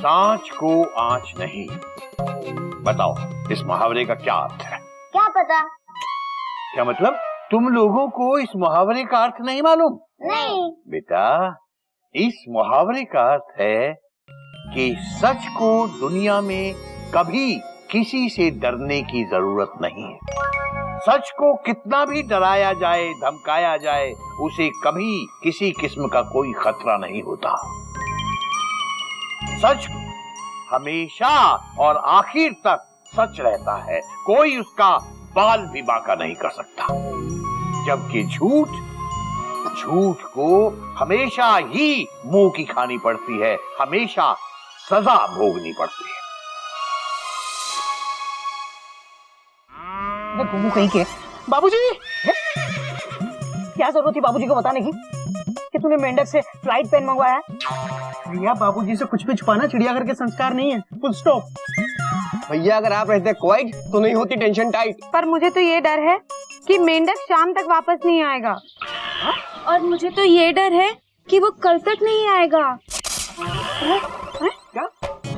सांच को आंच नहीं। बताओ इस मुहावरे का क्या अर्थ है? क्या पता? क्या मतलब तुम लोगों को इस मुहावरे का अर्थ नहीं मालूम? नहीं। बेटा इस मुहावरे का अर्थ है कि सच को दुनिया में कभी किसी से डरने की जरूरत नहीं है। सच को कितना भी डराया जाए, धमकाया जाए, उसे कभी किसी किस्म का कोई खतरा नहीं होता। सच हमेशा और आखिर तक सच रहता है, कोई उसका बाल भी बांका नहीं कर सकता। जबकि झूठ को हमेशा ही मुंह की खानी पड़ती है, हमेशा सजा भोगनी पड़ती है। घूमू कहीं के। बाबूजी, क्या जरूरत थी बाबूजी को बताने की कि तूने मेंढक से फ्लाइट पेन मंगवाया है? भैया बाबूजी से कुछ भी छुपाना चिड़ियाघर के संस्कार नहीं है। Full stop. भैया अगर आप रहते क्वाइट तो नहीं होती टेंशन टाइट। पर मुझे तो ये डर है कि मेंढक शाम तक वापस नहीं आएगा। और मुझे तो ये डर है कि वो कल तक नहीं आएगा। क्या?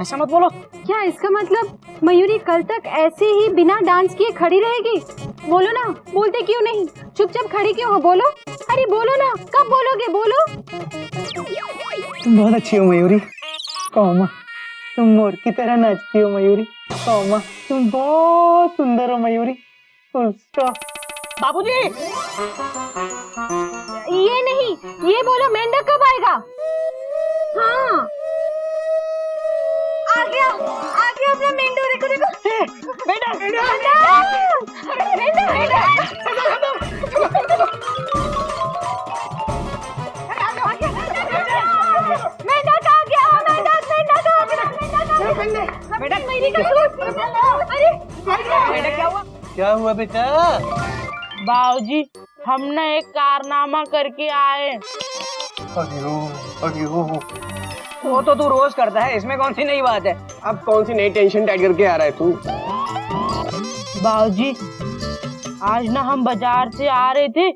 ऐसा मत बोलो। क्या इसका मतलब मयूरी कल तक ऐसे ही बिना डांस किए खड़ी रहेगी? बोलो ना, बोलते क्यों नहीं? चुपचाप खड़ी क्यों हो? बोलो, अरे बोलो ना, कब बोलोगे? बोलो। तुम बहुत अच्छी हो मयूरी। कहो माँ, तुम मोर की तरह नाचती हो मयूरी। कहो माँ, तुम बहुत सुंदर हो मयूरी। Full stop. बाबूजी, ये नहीं, ये बोलो मेंढक कब आएगा? हाँ, आ गया अपना मेंढक। देखो देखो, बेटा मेंढक क्या हुआ? क्या हुआ बेटा? बाबूजी हम ना एक कारनामा करके आए। अयो वो तो तू रोज करता है, इसमें कौन सी नई बात है? अब कौन सी नई टेंशन टाइट करके आ रहा है तू? बाबूजी आज ना हम बाजार से आ रहे थे,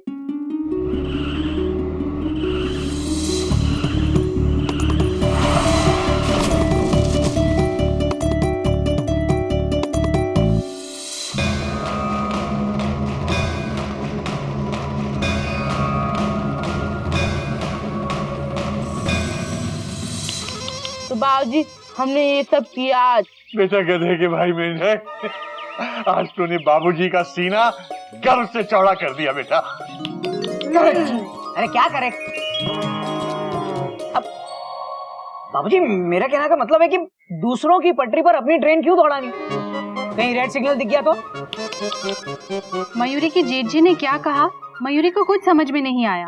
तो बाबूजी हमने ये सब किया आज। बेटा गधे के भाई मेंढक, आज तूने बाबूजी का सीना गर्व से चौड़ा कर दिया बेटा। अरे क्या करे? अब बाबूजी मेरा कहने का मतलब है कि दूसरों की पटरी पर अपनी ट्रेन क्यों दौड़ानी? कहीं रेड सिग्नल दिख गया तो? मयूरी की जेठ जी ने क्या कहा? मयूरी को कुछ समझ में नहीं आया।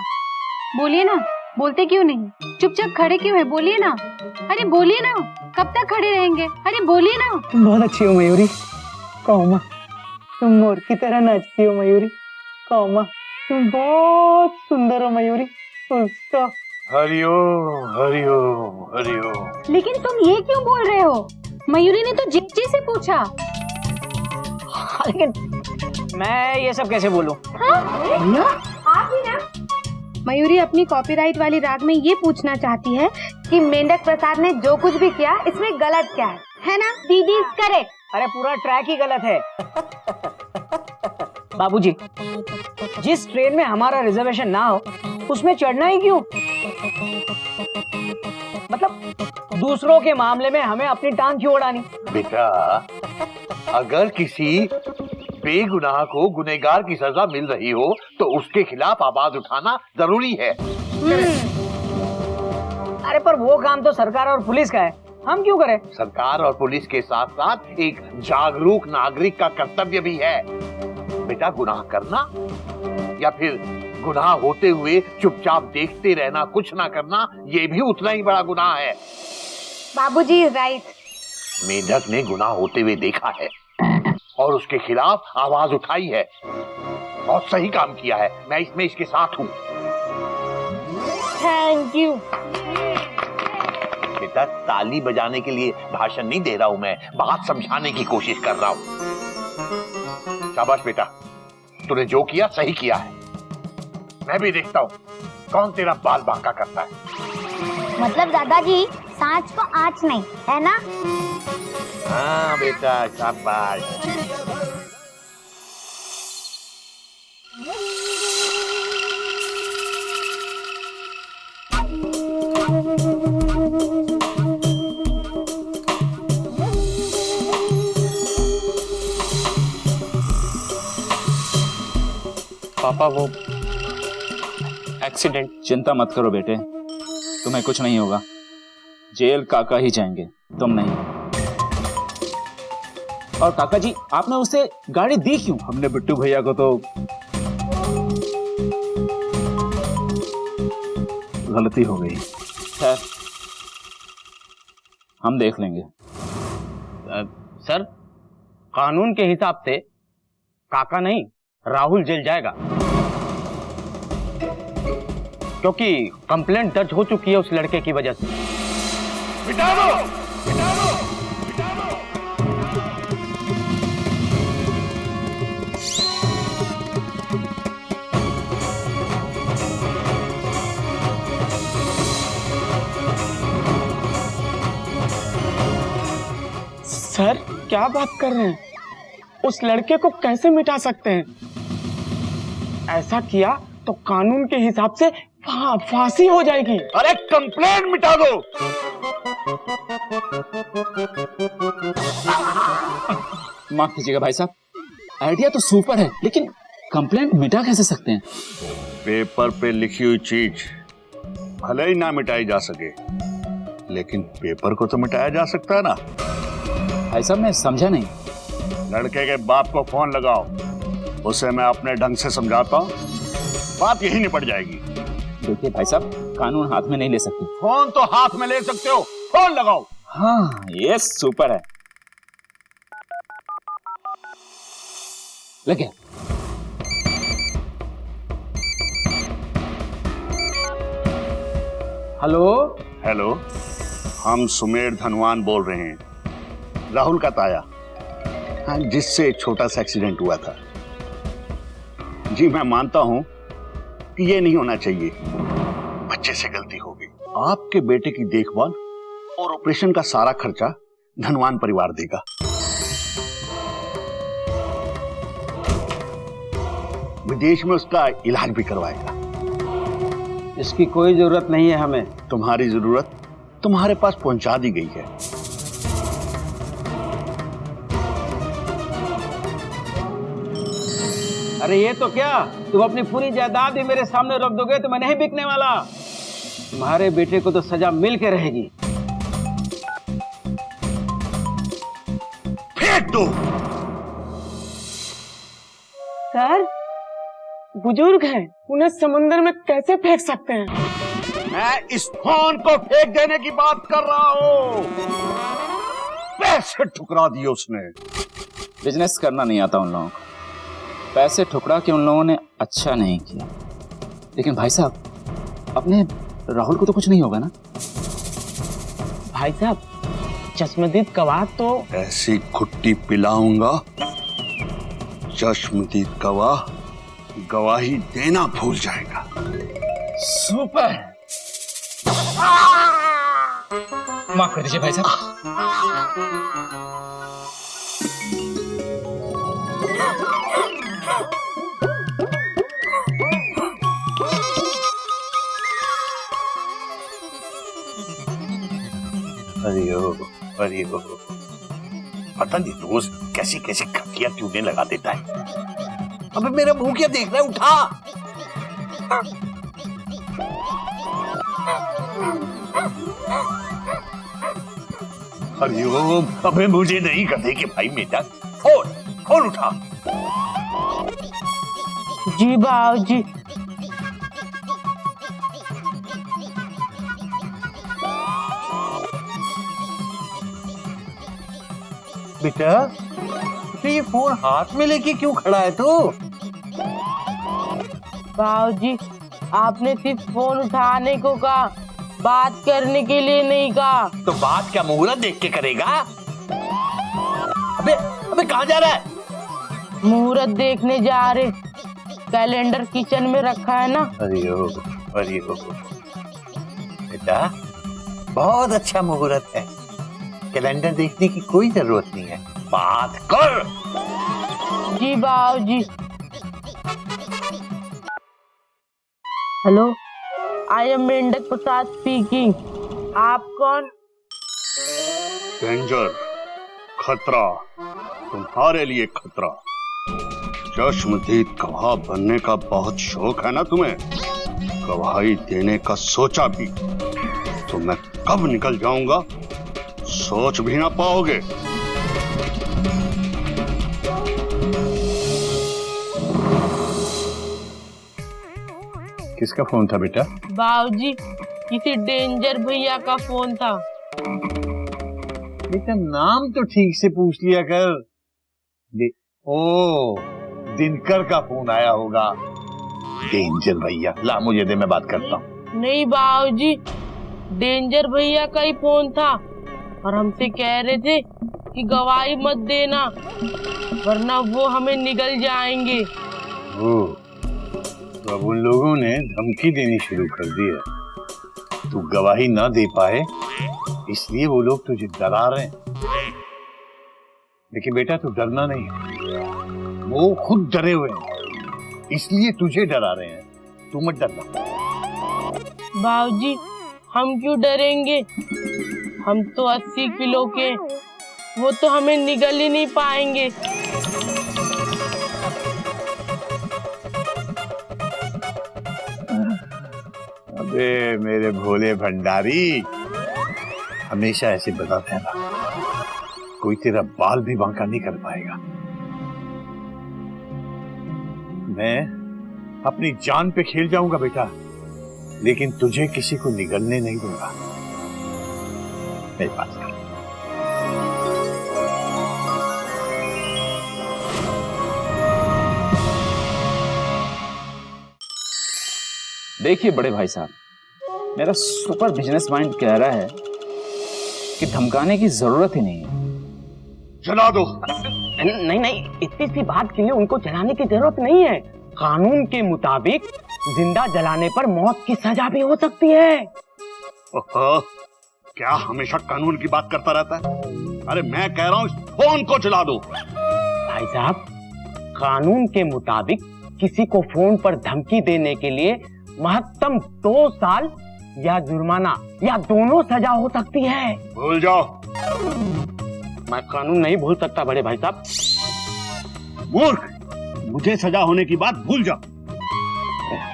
बोलिए ना, बोलते क्यों नहीं? चुपचाप खड़े क्यों है? बोलिए ना, अरे बोलिए ना, कब तक खड़े रहेंगे? अरे बोलिए ना। तुम बहुत अच्छी हो मयूरी। कहो माँ, तुम मोर की तरह नाचती हो मयूरी। कहो माँ, तुम बहुत सुंदर हो मयूरी। Full stop. हरिओम हरिओम हरिओम। लेकिन तुम ये क्यों बोल रहे हो? मयूरी ने तो जेठ जी से पूछा। लेकिन मैं ये सब कैसे बोलूं? आप ही ना। मयूरी अपनी कॉपीराइट वाली राग में ये पूछना चाहती है कि मेंढक प्रसाद ने जो कुछ भी किया इसमें गलत क्या है ना? दीदी करेक्ट। अरे पूरा ट्रैक ही गलत है। बाबूजी, जिस ट्रेन में हमारा रिजर्वेशन ना हो उसमें चढ़ना ही क्यों? मतलब दूसरों के मामले में हमें अपनी टांग क्यों अड़ानी? बेटा अगर किसी बेगुनाह को गुनहगार की सजा मिल रही हो तो उसके खिलाफ आवाज उठाना जरूरी है। अरे पर वो काम तो सरकार और पुलिस का है, हम क्यों करें? सरकार और पुलिस के साथ साथ एक जागरूक नागरिक का कर्तव्य भी है। बेटा गुनाह करना या फिर गुनाह होते हुए चुपचाप देखते रहना, कुछ ना करना, ये भी उतना ही बड़ा गुनाह है। बाबूजी इज राइट। मेंढक ने गुनाह होते हुए देखा है और उसके खिलाफ आवाज उठाई है। बहुत सही काम किया है, मैं इसमें इसके साथ हूँ। Thank you. बेटा ताली बजाने के लिए भाषण नहीं दे रहा हूँ मैं, बात समझाने की कोशिश कर रहा हूँ। शाबाश बेटा, तूने जो किया सही किया है। मैं भी देखता हूँ कौन तेरा बाल बांका करता है। मतलब दादाजी सांच को आँच नहीं, है ना? हाँ बेटा, शाबाश। पापा वो एक्सीडेंट। चिंता मत करो बेटे, तुम्हें कुछ नहीं होगा। जेल काका ही जाएंगे, तुम नहीं। और काका जी, आपने उसे गाड़ी दी क्यों? हमने बिट्टू भैया को तो गलती हो गई। खैर, हम देख लेंगे। सर, कानून के हिसाब से काका नहीं, राहुल जेल जाएगा, क्योंकि कंप्लेंट दर्ज हो चुकी है उस लड़के की वजह से। मिटा दो, मिटा दो, मिटा दो। सर क्या बात कर रहे हैं? उस लड़के को कैसे मिटा सकते हैं? ऐसा किया तो कानून के हिसाब से फांसी हो जाएगी। अरे कंप्लेंट मिटा दो। माफ कीजिएगा भाई साहब, आइडिया तो सुपर है, लेकिन कंप्लेंट मिटा कैसे सकते हैं? पेपर पे लिखी हुई चीज भले ही ना मिटाई जा सके, लेकिन पेपर को तो मिटाया जा सकता है ना। भाई साहब, मैं समझा नहीं। लड़के के बाप को फोन लगाओ, उसे मैं अपने ढंग से समझाता हूँ, बात यही निपट जाएगी। देखिए भाई साहब, कानून हाथ में नहीं ले सकते। फोन तो हाथ में ले सकते हो, फोन लगाओ। हाँ, ये सुपर है। लगे। हेलो। हेलो, हम सुमेर धनवान बोल रहे हैं, राहुल का ताया। हाँ, जिससे एक छोटा सा एक्सीडेंट हुआ था। जी मैं मानता हूं कि ये नहीं होना चाहिए, बच्चे से गलती हो गई। आपके बेटे की देखभाल और ऑपरेशन का सारा खर्चा धनवान परिवार देगा। विदेश में उसका इलाज भी करवाएगा। इसकी कोई जरूरत नहीं है हमें। तुम्हारी जरूरत तुम्हारे पास पहुंचा दी गई है। अरे ये तो क्या, तुम अपनी पूरी जायदाद ही मेरे सामने रख दोगे तो मैं नहीं बिकने वाला। तुम्हारे बेटे को तो सजा मिल के रहेगी। फेंक दो। सर, बुजुर्ग हैं, उन्हें समुद्र में कैसे फेंक सकते हैं? मैं इस फोन को फेंक देने की बात कर रहा हूं। पैसे ठुकरा दिए उसने। बिजनेस करना नहीं आता उन लोगों को। पैसे ठुकरा के उन लोगों ने अच्छा नहीं किया। लेकिन भाई साहब, अपने राहुल को तो कुछ नहीं होगा ना? भाई साहब, चश्मदीद गवाह तो ऐसी खुट्टी पिलाऊंगा, चश्मदीद गवाह गवाही देना भूल जाएगा। सुपर। माफ कर दीजिए भाई साहब। अरे पता नहीं रोज कैसी कैसी खतिया ट्यूने लगा देता है। अबे मेरा मुंह क्या देख रहा है, उठा। हरिओम, अबे मुझे नहीं गधे के भाई बेटा, फोन फोन उठा। जी बाबूजी। बेटा ये फोन हाथ में लेके क्यों खड़ा है तू? बाबूजी, आपने सिर्फ फोन उठाने को कहा, बात करने के लिए नहीं कहा। तो बात क्या मुहूर्त देख के करेगा? अबे अबे कहाँ जा रहा है? मुहूर्त देखने जा रहे। कैलेंडर किचन में रखा है ना। अरे बेटा, बहुत अच्छा मुहूर्त है, कैलेंडर देखने की कोई जरूरत नहीं है, बात कर। जी बाबूजी। हेलो, आई एम मेंढक प्रसाद स्पीकिंग। आप कौन? डेंजर, खतरा, तुम्हारे लिए खतरा। चश्मदीद गवाह बनने का बहुत शौक है ना तुम्हें? गवाही देने का सोचा भी तो मैं कब निकल जाऊंगा सोच भी ना पाओगे। किसका फोन था बेटा? बाबूजी, किसी डेंजर भैया का फोन था। बेटा नाम तो ठीक से पूछ लिया कर। ओ, दिनकर का फोन आया होगा। डेंजर भैया, ला मुझे दे, मैं बात करता हूँ। नहीं बाबूजी, डेंजर भैया का ही फोन था और हमसे कह रहे थे कि गवाही मत देना वरना वो हमें निगल जाएंगे। ओ, तो अब उन लोगों ने धमकी देनी शुरू कर दी है। तू गवाही ना दे पाए इसलिए वो लोग तुझे डरा रहे हैं। लेकिन बेटा तू डरना नहीं, वो खुद डरे हुए हैं इसलिए तुझे डरा रहे हैं, तू मत डरना। बाबूजी, हम क्यों डरेंगे? हम तो 80 किलो के, वो तो हमें निगल ही नहीं पाएंगे। अबे मेरे भोले भंडारी, हमेशा ऐसे बताते हैं ना, कोई तेरा बाल भी बांका नहीं कर पाएगा। मैं अपनी जान पे खेल जाऊंगा बेटा, लेकिन तुझे किसी को निगलने नहीं दूंगा। मेरी बात कर। देखिए बड़े भाई साहब, मेरा सुपर बिजनेस माइंड कह रहा है कि धमकाने की जरूरत ही नहीं है। जला दो। नहीं नहीं, इतनी सी बात के लिए उनको जलाने की जरूरत नहीं है। कानून के मुताबिक जिंदा जलाने पर मौत की सजा भी हो सकती है। ओहो, क्या हमेशा कानून की बात करता रहता है? अरे मैं कह रहा हूँ इस फोन को जला दो। भाई साहब, कानून के मुताबिक किसी को फोन पर धमकी देने के लिए महत्तम 2 साल या जुर्माना या दोनों सजा हो सकती है। भूल जाओ। मैं कानून नहीं भूल सकता बड़े भाई साहब। मूर्ख, मुझे सजा होने की बात भूल जा।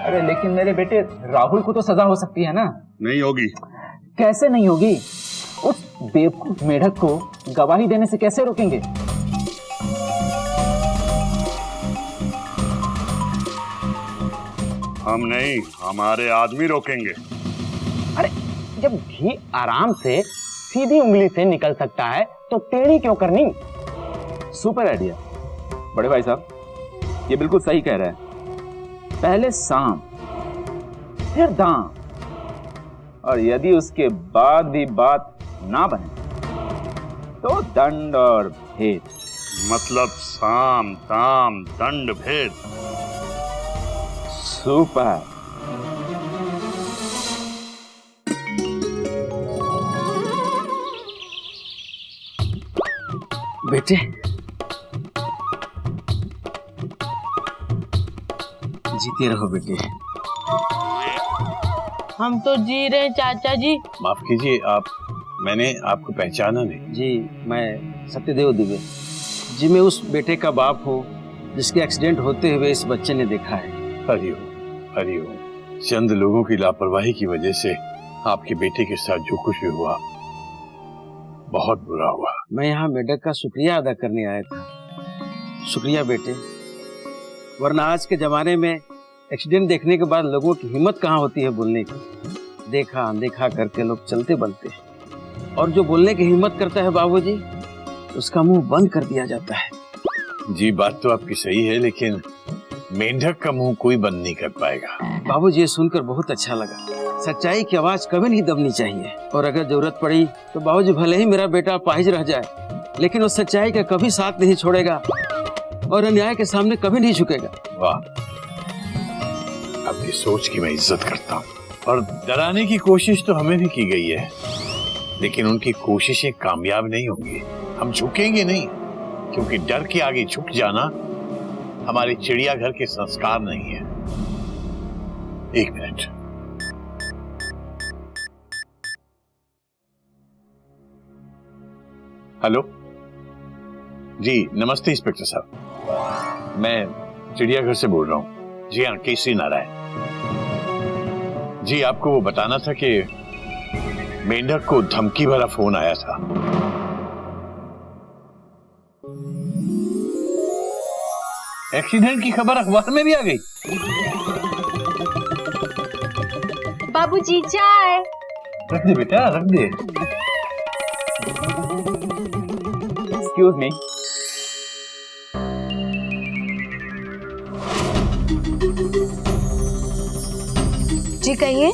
अरे लेकिन मेरे बेटे राहुल को तो सजा हो सकती है ना? नहीं होगी। कैसे नहीं होगी? उस बेवकूफ मेढक को गवाही देने से कैसे रोकेंगे? हम नहीं, हमारे आदमी रोकेंगे। अरे जब घी आराम से सीधी उंगली से निकल सकता है तो टेढ़ी क्यों करनी? सुपर आइडिया बड़े भाई साहब, ये बिल्कुल सही कह रहे हैं। पहले साम फिर दाम, और यदि उसके बाद भी बात ना बने तो दंड और भेद। मतलब साम दाम दंड भेद। सुपर। बेटे, जीते रहो बेटे। हम तो जी रहे हैं चाचा जी। माफ कीजिए, मैंने आपको पहचाना नहीं। जी, मैं सत्यदेव दुबे जी, मैं उस बेटे का बाप हूँ जिसके एक्सीडेंट होते हुए इस बच्चे ने देखा है। हरिओम हरिओम। चंद लोगों की लापरवाही की वजह से आपके बेटे के साथ जो कुछ भी हुआ बहुत बुरा हुआ। मैं यहाँ मेढक का शुक्रिया अदा करने आया था। शुक्रिया बेटे, वरना आज के जमाने में एक्सीडेंट देखने के बाद लोगों की हिम्मत कहाँ होती है बोलने की। देखा अनदेखा करके लोग चलते बनते हैं, और जो बोलने की हिम्मत करता है बाबूजी, उसका मुंह बंद कर दिया जाता है। जी बात तो आपकी सही है, लेकिन मेंढक का मुंह कोई बंद नहीं कर पाएगा। बाबूजी, ये सुनकर बहुत अच्छा लगा। सच्चाई की आवाज कभी नहीं दबनी चाहिए, और अगर जरूरत पड़ी तो बाबूजी भले ही मेरा बेटा अपाहिज रह जाए, लेकिन वो सच्चाई का कभी साथ नहीं छोड़ेगा और अन्याय के सामने कभी नहीं झुकेगा। वाह, आपकी सोच की मैं इज्जत करता हूँ, और डराने की कोशिश तो हमें भी की गई है, लेकिन उनकी कोशिशें कामयाब नहीं होंगी। हम झुकेंगे नहीं, क्योंकि डर के आगे झुक जाना हमारे चिड़ियाघर के संस्कार नहीं है। एक मिनट। हेलो जी, नमस्ते इंस्पेक्टर साहब, मैं चिड़ियाघर से बोल रहा हूँ। जी हाँ, केसरी नारायण जी। आपको वो बताना था कि मेंढक को धमकी भरा फोन आया था। एक्सीडेंट की खबर अखबार में भी आ गई। बाबूजी चाय। रख दे बेटा, रख दे। Excuse me. जी कहिए।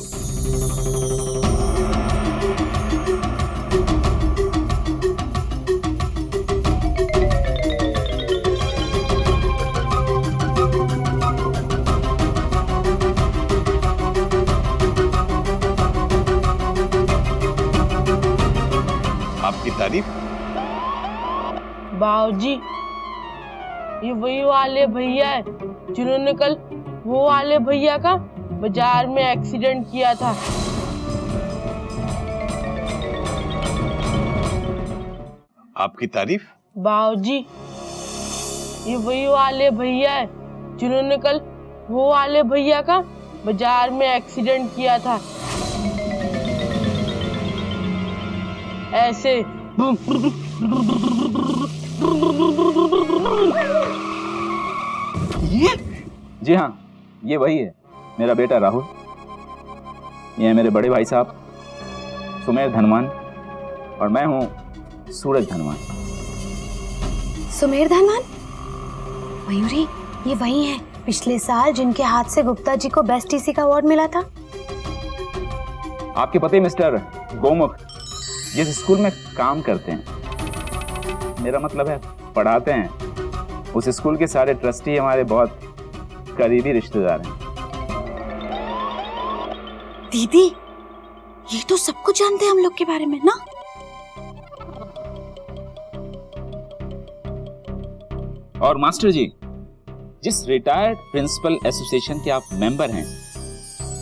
आपकी तारीफ। बाबूजी, ये वही वाले भैया है जिन्होंने कल वो वाले भैया का बाजार में एक्सीडेंट किया था। आपकी तारीफ। बाबूजी, ये वही वाले भैया है जिन्होंने कल वो वाले भैया का बाजार में एक्सीडेंट किया था। ऐसे ये? जी हाँ, ये वही है, मेरा बेटा राहुल। ये है मेरे बड़े भाई साहब सुमेर धनवान, और मैं हूँ सूरज धनवान। सुमेर धनवान? मयूरी, ये वही हैं पिछले साल जिनके हाथ से गुप्ता जी को बेस्ट टीसी का अवार्ड मिला था। आपके पति मिस्टर गोमुख जिस स्कूल में काम करते हैं, मेरा मतलब है पढ़ाते हैं, उस स्कूल के सारे ट्रस्टी हमारे बहुत करीबी रिश्तेदार हैं। दीदी, ये तो सब कुछ जानते हैं हम लोग के बारे में ना? और मास्टर जी, जिस रिटायर्ड प्रिंसिपल एसोसिएशन के आप मेंबर हैं,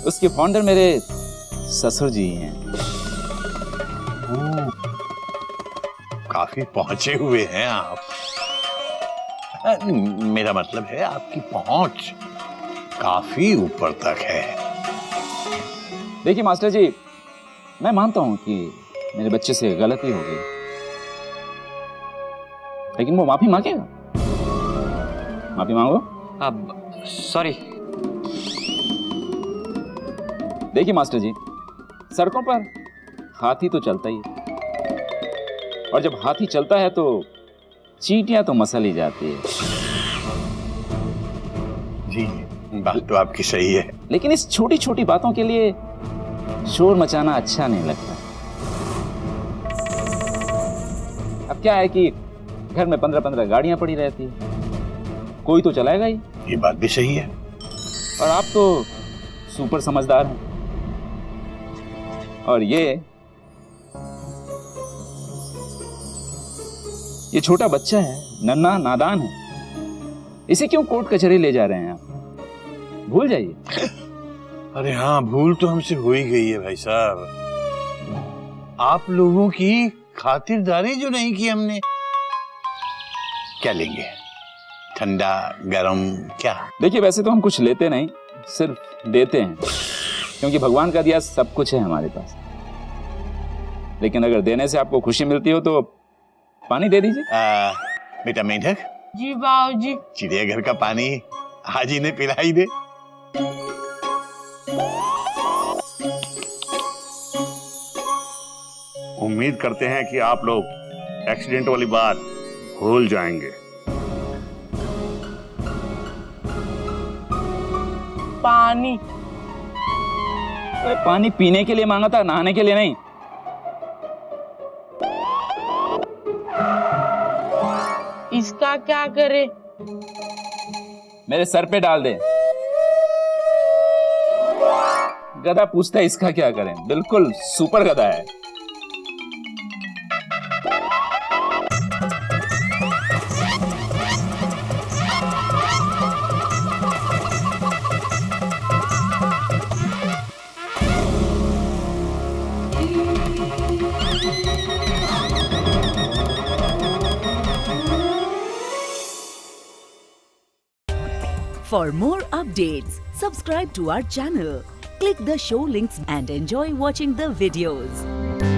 उसके फाउंडर मेरे ससुर जी हैं। काफी पहुंचे हुए हैं आप। मेरा मतलब है आपकी पहुंच काफी ऊपर तक है। देखिए मास्टर जी, मैं मानता हूं कि मेरे बच्चे से गलती हो गई, लेकिन वो माफी मांगेगा। माफी मांगो। अब सॉरी। देखिए मास्टर जी, सड़कों पर हाथी तो चलता ही है, और जब हाथी चलता है तो चींटियां तो मसल ही जाती है। जी, बात तो आपकी सही है, लेकिन इस छोटी छोटी बातों के लिए शोर मचाना अच्छा नहीं लगता। अब क्या है कि घर में 15-15 गाड़ियां पड़ी रहती है, कोई तो चलाएगा ही। ये बात भी सही है। और आप तो सुपर समझदार हैं, और ये छोटा बच्चा है, नन्हा नादान है, इसे क्यों कोर्ट कचहरी ले जा रहे हैं आप? भूल जाइए। अरे हाँ, भूल तो हमसे हो ही गई है भाई साहब। आप लोगों की खातिरदारी जो नहीं की हमने। क्या लेंगे? ठंडा गरम क्या? देखिए, वैसे तो हम कुछ लेते नहीं, सिर्फ देते हैं, क्योंकि भगवान का दिया सब कुछ है हमारे पास। लेकिन अगर देने से आपको खुशी मिलती हो तो पानी दे दीजिए। बेटा मेंढक। जी बाबूजी। चिड़ियाघर का पानी आज ही ने पिलाई दे। उम्मीद करते हैं कि आप लोग एक्सीडेंट वाली बात भूल जाएंगे। पानी। अरे पानी पीने के लिए मांगा था, नहाने के लिए नहीं। इसका क्या करे? मेरे सर पे डाल दे। गधा पूछता है इसका क्या करें? बिल्कुल सुपर गधा है। For more updates, subscribe to our channel, click the show links and enjoy watching the videos.